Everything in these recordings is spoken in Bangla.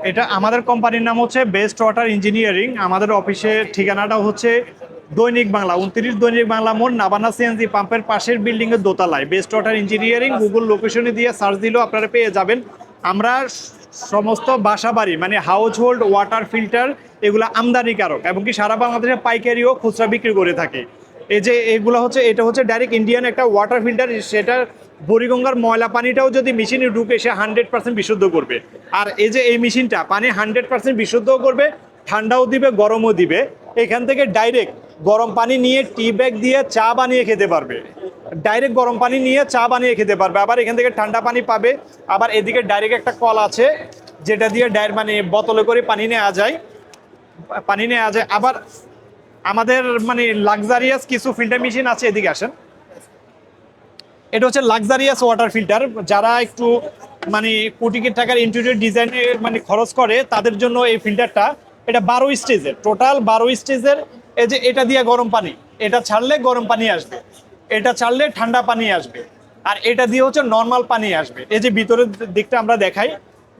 এটা আমাদের কোম্পানির নাম হচ্ছে বেস্ট ওয়াটার ইঞ্জিনিয়ারিং। আমাদের অফিসের ঠিকানাটা হচ্ছে দৈনিক বাংলা 29 দৈনিক বাংলা মোড়, নাবানা সিএনজি পাম্পের পাশের বিল্ডিং এর দোতলায় বেস্ট ওয়াটার ইঞ্জিনিয়ারিং। গুগল লোকেশনে দিয়ে সার্চ দিলেও আপনারা পেয়ে যাবেন। আমরা সমস্ত বাসাবাড়ি মানে হাউস হোল্ড ওয়াটার ফিল্টার এগুলো আমদানিকারক এবং কি সারা বাংলাদেশে পাইকারি ও খুচরা বিক্রি করে থাকে। এই যে এগুলো হচ্ছে, এটা হচ্ছে ডাইরেক্ট ইন্ডিয়ান একটা ওয়াটার ফিল্টার। সেটা বুড়িগঙ্গার ময়লা পানিটাও যদি মেশিনে ঢুকে সে 100% বিশুদ্ধ করবে। আর এই যে এই মেশিনটা পানি 100% বিশুদ্ধও করবে, ঠান্ডাও দিবে, গরমও দিবে। এখান থেকে ডাইরেক্ট গরম পানি নিয়ে টি ব্যাগ দিয়ে চা বানিয়ে খেতে পারবে। ডাইরেক্ট গরম পানি নিয়ে চা বানিয়ে খেতে পারবে। আবার এখান থেকে ঠান্ডা পানি পাবে। আবার এদিকে ডাইরেক্ট একটা কল আছে যেটা দিয়ে মানে বোতলে করে পানি নেওয়া যায়। আবার আমাদের মানে লাক্সারিয়াস কিছু ফিল্টার মেশিন আছে। এদিকে আসেন, এটা হচ্ছে লাক্সারিয়াস ওয়াটার ফিল্টার। যারা একটু মানে কোটি কোটি টাকার ইন্টেরিয়র ডিজাইনে মানে খরচ করে তাদের জন্য এই ফিল্টারটা। এটা 12 স্টেজের, টোটাল 12 স্টেজের। এই যে এটা দিয়ে গরম পানি, এটা ছাড়লে গরম পানি আসবে, এটা ছাড়লে ঠান্ডা পানি আসবে, আর এটা দিয়ে হচ্ছে নর্মাল পানি আসবে। এই যে ভিতরের দিকটা আমরা দেখাই,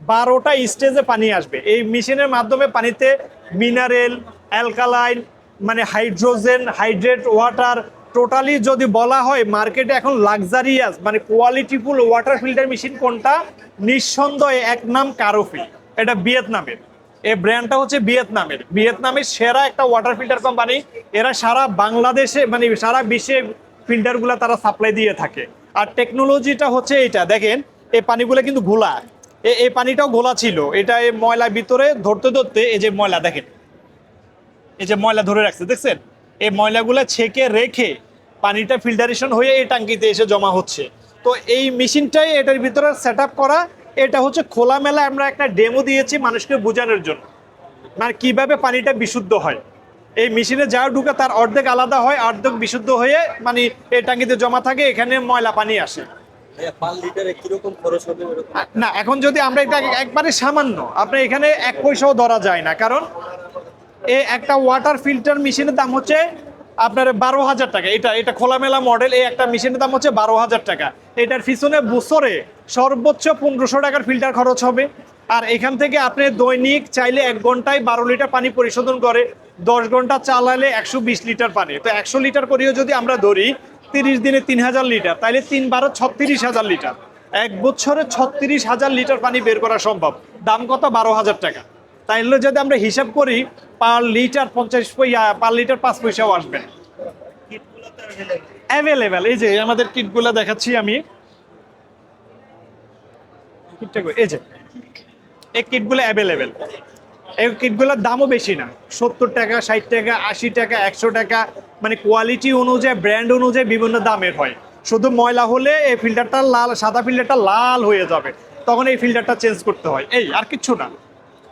12টা স্টেজে পানি আসবে। এই মেশিনের মাধ্যমে পানিতে মিনারেল, অ্যালকালাইন, মানে হাইড্রোজেন, হাইড্রেট ওয়াটার, টোটালি যদি বলা হয় মার্কেটে এখন লাক্সারিয়াস মানে কোয়ালিটিফুল ওয়াটার ফিল্টার মেশিন কোনটা, নিঃসন্দেহে এক নাম কারোফি। এটা ভিয়েতনামের, এই ব্র্যান্ডটা হচ্ছে ভিয়েতনামের সেরা একটা ওয়াটার ফিল্টার কোম্পানি। এরা সারা বাংলাদেশে মানে সারা বিশ্বে ফিল্টারগুলো তারা সাপ্লাই দিয়ে থাকে। আর টেকনোলজিটা হচ্ছে এইটা দেখেন, এই পানিগুলো কিন্তু ঘোলা, এই পানিটাও ঘোলা ছিল। এটা এই ময়লা ভিতরে ধরতে ধরতে এই যে ময়লা দেখেন, এই যে ময়লা ধরে রাখছে দেখছেন, এই ময়লাগুলো ছেঁকে রেখে পানিটা ফিল্টারেশন হয়ে এই ট্যাঙ্কিতে এসে জমা হচ্ছে। তো এই মেশিনটাই এটার ভিতরে সেট আপ করা। এটা হচ্ছে খোলামেলা আমরা একটা ডেমো দিয়েছি মানুষকে বোঝানোর জন্য, মানে কিভাবে পানিটা বিশুদ্ধ হয়। এই মেশিনে যা ঢুকে তার অর্ধেক আলাদা হয়, অর্ধেক বিশুদ্ধ হয়ে মানে এই ট্যাঙ্কিতে জমা থাকে, এখানে ময়লা পানি আসে। না, এখন যদি আমরা এটা একবারে সামান্য, আপনার এখানে 1 পয়সাও ধরা যায় না। কারণ এই একটা ওয়াটার ফিল্টার মেশিনের দাম হচ্ছে আপনার 12,000 টাকা। এটা খোলামেলা মডেল। এই একটা মেশিনের দাম হচ্ছে 12,000 টাকা। এটার পিছনে বছরে সর্বোচ্চ 1500 টাকার ফিল্টার খরচ হবে। আর এখান থেকে আপনি দৈনিক চাইলে 1 ঘন্টায় 12 লিটার পানি পরিশোধন করে, 10 ঘন্টা চালালে 120 লিটার পানি। তো 100 লিটার করেও যদি আমরা ধরি 30 দিনে 3000 লিটার, তাইলে 3 12 36,000 লিটার। 1 বছরে 36,000 লিটার পানি বের করা সম্ভব। দাম কত? 12,000 টাকা। তাইলে যদি আমরা হিসাব করি পার লিটার 50 পয়সা, পার লিটার 5 পয়সাও আসবে অ্যাভেলেবেল। এই যে আমাদের কিটগুলো দেখাচ্ছি আমি, এই যে এই কিটগুলো অ্যাভেলেবেল। এই কিটগুলোর দামও বেশি না, 70 টাকা, 60 টাকা, 80 টাকা, 100 টাকা, মানে কোয়ালিটি অনুযায়ী, ব্র্যান্ড অনুযায়ী বিভিন্ন দামের হয়। শুধু ময়লা হলে এই ফিল্টারটা লাল, সাদা ফিল্টারটা লাল হয়ে যাবে, তখন এই ফিল্টারটা চেঞ্জ করতে হয়। এই আর কিচ্ছু না,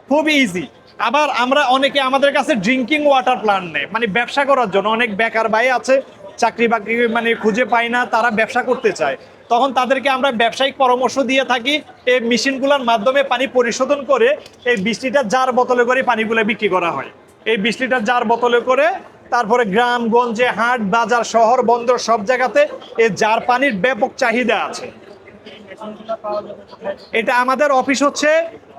খুব ইজি। আবার আমরা অনেকে আমাদের কাছে ড্রিঙ্কিং ওয়াটার প্ল্যান্ট নেই, মানে ব্যবসা করার জন্য। অনেক বেকার ভাই আছে, চাকরি বাকরি মানে খুঁজে পায় না, তারা ব্যবসা করতে চায়। তখন তাদেরকে আমরা ব্যবসায়িক পরামর্শ দিয়ে থাকি। এই মেশিনগুলোর মাধ্যমে পানি পরিশোধন করে এই 20 লিটার জার বোতলে করে পানিগুলো বিক্রি করা হয়। এই 20 লিটার জার বোতলে করে তারপরে গ্রাম গঞ্জে, হাট বাজার, শহর বন্দর সব জায়গাতে এই জার পানির ব্যাপক চাহিদা আছে। এটা আমাদের অফিস হচ্ছে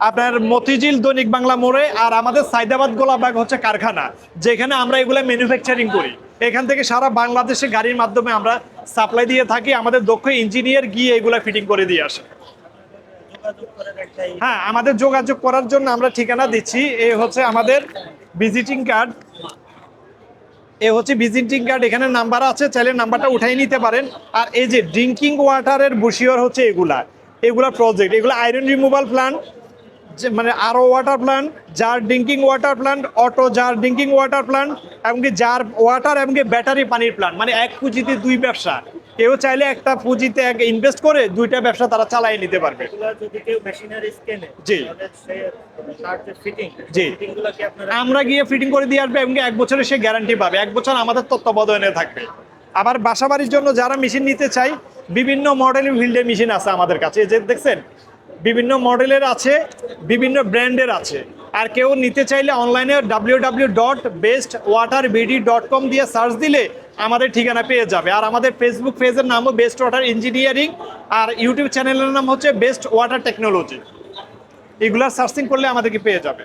আপনার মতিঝিল দৈনিক বাংলা মোড়ে, আর আমাদের সাইদাবাদ গোলাবাগ হচ্ছে কারখানা, যেখানে আমরা এগুলো ম্যানুফ্যাকচারিং করি। এখান থেকে সারা বাংলাদেশে গাড়ির মাধ্যমে আমরা সাপ্লাই দিয়ে থাকি। আমাদের দক্ষ ইঞ্জিনিয়ার গিয়ে এগুলো ফিটিং করে দিয়ে আসে। হ্যাঁ, আমাদের যোগাযোগ করার জন্য আমরা ঠিকানা দিচ্ছি। এই হচ্ছে আমাদের ভিজিটিং কার্ড, এখানে নাম্বার আছে, চাইলে নাম্বারটা উঠাই নিতে পারেন। আর এই যে ড্রিঙ্কিং ওয়াটারের বুশিওর হচ্ছে এগুলা প্রজেক্ট, এগুলো আয়রন রিমুভাল প্ল্যান্ট, মানে আরও water plant, jar drinking water plant, auto jar drinking water plant, এমনকি জার ওয়াটার, এমনকি ব্যাটারি পানির প্ল্যান্ট। মানে এক পুঁজিতে 2 ব্যবসা। কেউ চাইলে একটা পুঁজিতে ইনভেস্ট করে 2টা ব্যবসা তারা চালিয়ে নিতে পারবে। জি জি, আমরা গিয়ে ফিটিং করে দিয়ে আসবে, এবং 1 বছরের সে গ্যারান্টি পাবে। 1 বছর আমাদের তত্ত্বাবধানে থাকবে। আবার বাসাবাড়ির জন্য যারা মেশিন নিতে চাই, বিভিন্ন মডেলের ফিল্ডের মেশিন আছে আমাদের কাছে। যে দেখছেন বিভিন্ন মডেলের আছে, বিভিন্ন ব্র্যান্ডের আছে। আর কেউ নিতে চাইলে অনলাইনে www.bestwaterbd.com দিয়ে সার্চ দিলে আমাদের ঠিকানা পেয়ে যাবে। আর আমাদের ফেসবুক পেজের নামও বেস্ট ওয়াটার ইঞ্জিনিয়ারিং, আর ইউটিউব চ্যানেলের নাম হচ্ছে বেস্ট ওয়াটার টেকনোলজি। এগুলার সার্চিং করলে আমাদেরকে পেয়ে যাবে।